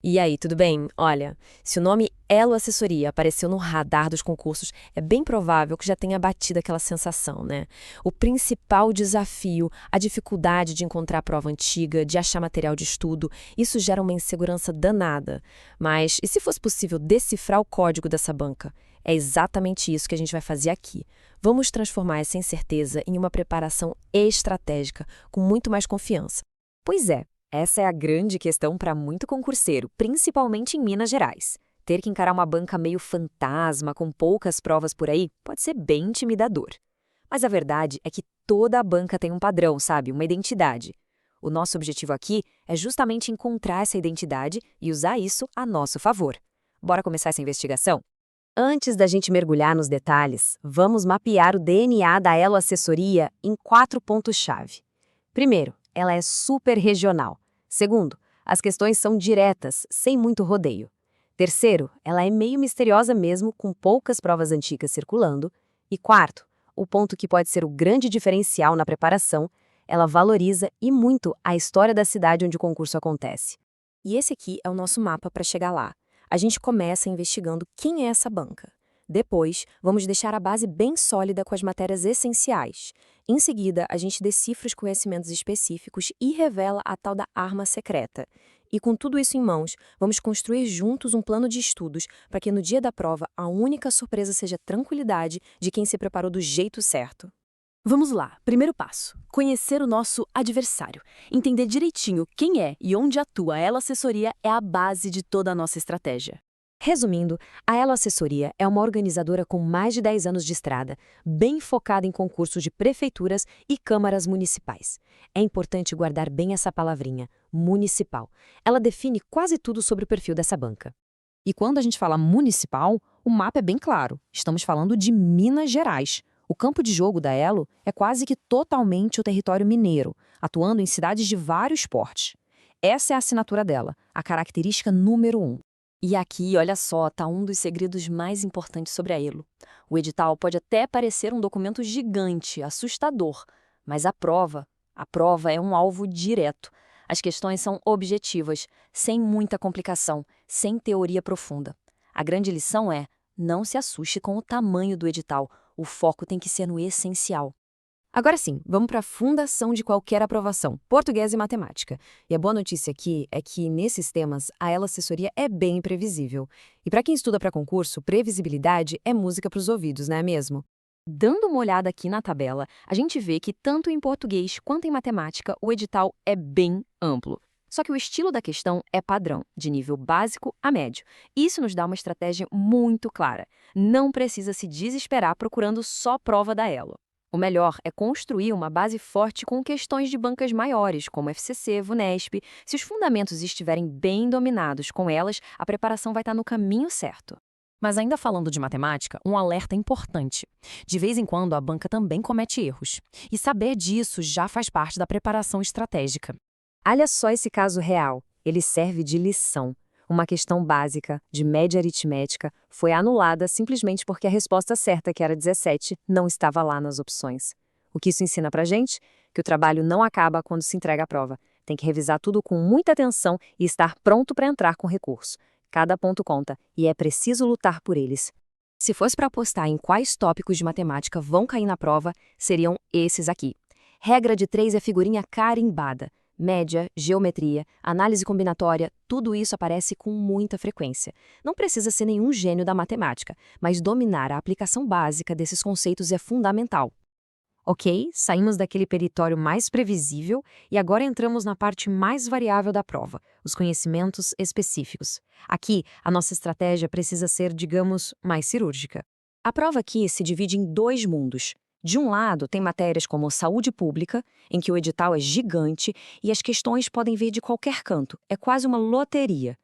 E aí, tudo bem? Olha, se o nome Elo Assessoria apareceu no radar dos concursos, é bem provável que já tenha batido aquela sensação, né? O principal desafio, a dificuldade de encontrar prova antiga, de achar material de estudo, isso gera uma insegurança danada. Mas e se fosse possível decifrar o código dessa banca? É exatamente isso que a gente vai fazer aqui. Vamos transformar essa incerteza em uma preparação estratégica, com muito mais confiança. Pois é, essa é a grande questão para muito concurseiro, principalmente em Minas Gerais. Ter que encarar uma banca meio fantasma, com poucas provas por aí, pode ser bem intimidador. Mas a verdade é que toda a banca tem um padrão, sabe? Uma identidade. O nosso objetivo aqui é justamente encontrar essa identidade e usar isso a nosso favor. Bora começar essa investigação? Antes da gente mergulhar nos detalhes, vamos mapear o DNA da Elo Assessoria em 4 pontos-chave. Primeiro, ela é super regional. Segundo, as questões são diretas, sem muito rodeio. Terceiro, ela é meio misteriosa mesmo, com poucas provas antigas circulando. E quarto, o ponto que pode ser o grande diferencial na preparação, ela valoriza e muito a história da cidade onde o concurso acontece. E esse aqui é o nosso mapa para chegar lá. A gente começa investigando quem é essa banca. Depois, vamos deixar a base bem sólida com as matérias essenciais. Em seguida, a gente decifra os conhecimentos específicos e revela a tal da arma secreta. E com tudo isso em mãos, vamos construir juntos um plano de estudos para que no dia da prova a única surpresa seja a tranquilidade de quem se preparou do jeito certo. Vamos lá, primeiro passo: conhecer o nosso adversário. Entender direitinho quem é e onde atua a Elo Assessoria é a base de toda a nossa estratégia. Resumindo, a Elo Assessoria é uma organizadora com mais de 10 anos de estrada, bem focada em concursos de prefeituras e câmaras municipais. É importante guardar bem essa palavrinha, municipal. Ela define quase tudo sobre o perfil dessa banca. E quando a gente fala municipal, o mapa é bem claro. Estamos falando de Minas Gerais. O campo de jogo da Elo é quase que totalmente o território mineiro, atuando em cidades de vários portes. Essa é a assinatura dela, a característica número 1. E aqui, olha só, tá um dos segredos mais importantes sobre a Elo. O edital pode até parecer um documento gigante, assustador, mas a prova é um alvo direto. As questões são objetivas, sem muita complicação, sem teoria profunda. A grande lição é: não se assuste com o tamanho do edital, o foco tem que ser no essencial. Agora sim, vamos para a fundação de qualquer aprovação, português e matemática. E a boa notícia aqui é que, nesses temas, a Elo Assessoria é bem previsível. E para quem estuda para concurso, previsibilidade é música para os ouvidos, não é mesmo? Dando uma olhada aqui na tabela, a gente vê que tanto em português quanto em matemática o edital é bem amplo. Só que o estilo da questão é padrão, de nível básico a médio. Isso nos dá uma estratégia muito clara. Não precisa se desesperar procurando só prova da Elo. O melhor é construir uma base forte com questões de bancas maiores, como FCC, VUNESP. Se os fundamentos estiverem bem dominados com elas, a preparação vai estar no caminho certo. Mas ainda falando de matemática, um alerta importante. De vez em quando, a banca também comete erros. E saber disso já faz parte da preparação estratégica. Olha só esse caso real. Ele serve de lição. Uma questão básica, de média aritmética, foi anulada simplesmente porque a resposta certa, que era 17, não estava lá nas opções. O que isso ensina pra gente? Que o trabalho não acaba quando se entrega a prova. Tem que revisar tudo com muita atenção e estar pronto para entrar com recurso. Cada ponto conta, e é preciso lutar por eles. Se fosse para apostar em quais tópicos de matemática vão cair na prova, seriam esses aqui. Regra de 3 é figurinha carimbada. Média, geometria, análise combinatória, tudo isso aparece com muita frequência. Não precisa ser nenhum gênio da matemática, mas dominar a aplicação básica desses conceitos é fundamental. Ok, saímos daquele peritório mais previsível e agora entramos na parte mais variável da prova, os conhecimentos específicos. Aqui, a nossa estratégia precisa ser, digamos, mais cirúrgica. A prova aqui se divide em 2 mundos. De um lado, tem matérias como saúde pública, em que o edital é gigante e as questões podem vir de qualquer canto, é quase uma loteria.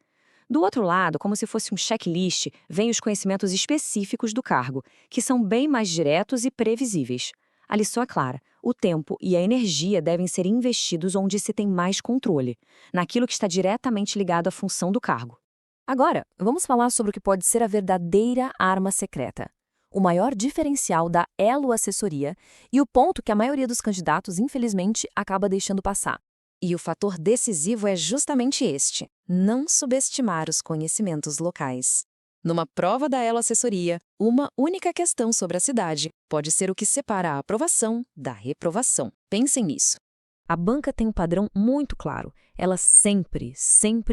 Do outro lado, como se fosse um checklist, vêm os conhecimentos específicos do cargo, que são bem mais diretos e previsíveis. A lição é clara: o tempo e a energia devem ser investidos onde se tem mais controle, naquilo que está diretamente ligado à função do cargo. Agora, vamos falar sobre o que pode ser a verdadeira arma secreta. O maior diferencial da Elo Assessoria e o ponto que a maioria dos candidatos, infelizmente, acaba deixando passar. E o fator decisivo é justamente este: não subestimar os conhecimentos locais. Numa prova da Elo Assessoria, uma única questão sobre a cidade pode ser o que separa a aprovação da reprovação. Pensem nisso. A banca tem um padrão muito claro. Ela sempre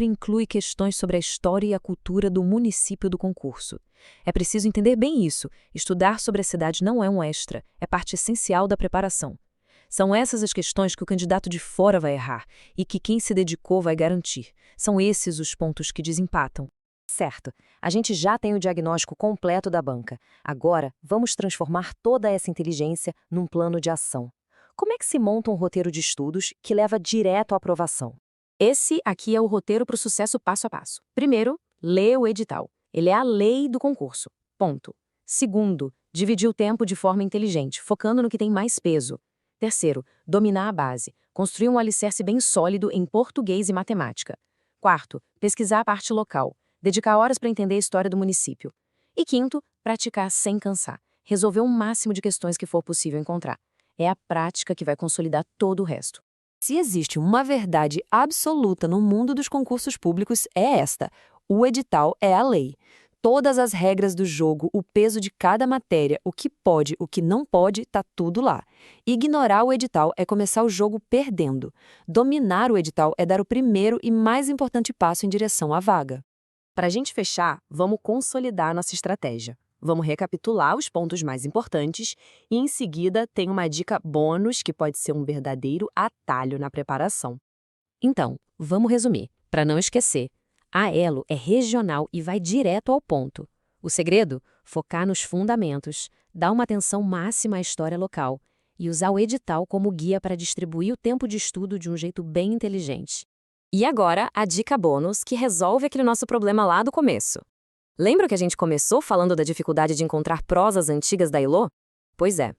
inclui questões sobre a história e a cultura do município do concurso. É preciso entender bem isso. Estudar sobre a cidade não é um extra, é parte essencial da preparação. São essas as questões que o candidato de fora vai errar e que quem se dedicou vai garantir. São esses os pontos que desempatam. Certo, a gente já tem o diagnóstico completo da banca. Agora, vamos transformar toda essa inteligência num plano de ação. Como é que se monta um roteiro de estudos que leva direto à aprovação? Esse aqui é o roteiro para o sucesso passo a passo. Primeiro, lê o edital. Ele é a lei do concurso. Ponto. Segundo, dividir o tempo de forma inteligente, focando no que tem mais peso. Terceiro, dominar a base. Construir um alicerce bem sólido em português e matemática. Quarto, pesquisar a parte local. Dedicar horas para entender a história do município. E quinto, praticar sem cansar. Resolver o máximo de questões que for possível encontrar. É a prática que vai consolidar todo o resto. Se existe uma verdade absoluta no mundo dos concursos públicos, é esta: o edital é a lei. Todas as regras do jogo, o peso de cada matéria, o que pode, o que não pode, tá tudo lá. Ignorar o edital é começar o jogo perdendo. Dominar o edital é dar o primeiro e mais importante passo em direção à vaga. Para a gente fechar, vamos consolidar nossa estratégia. Vamos recapitular os pontos mais importantes e, em seguida, tem uma dica bônus que pode ser um verdadeiro atalho na preparação. Então, vamos resumir. Para não esquecer, a Elo é regional e vai direto ao ponto. O segredo? Focar nos fundamentos, dar uma atenção máxima à história local e usar o edital como guia para distribuir o tempo de estudo de um jeito bem inteligente. E agora, a dica bônus que resolve aquele nosso problema lá do começo. Lembra que a gente começou falando da dificuldade de encontrar prosas antigas da Elo? Pois é.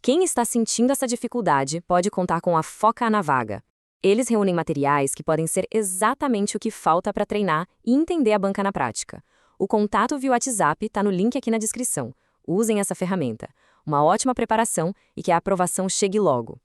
Quem está sentindo essa dificuldade pode contar com a Foca na Vaga. Eles reúnem materiais que podem ser exatamente o que falta para treinar e entender a banca na prática. O contato via WhatsApp está no link aqui na descrição. Usem essa ferramenta. Uma ótima preparação e que a aprovação chegue logo.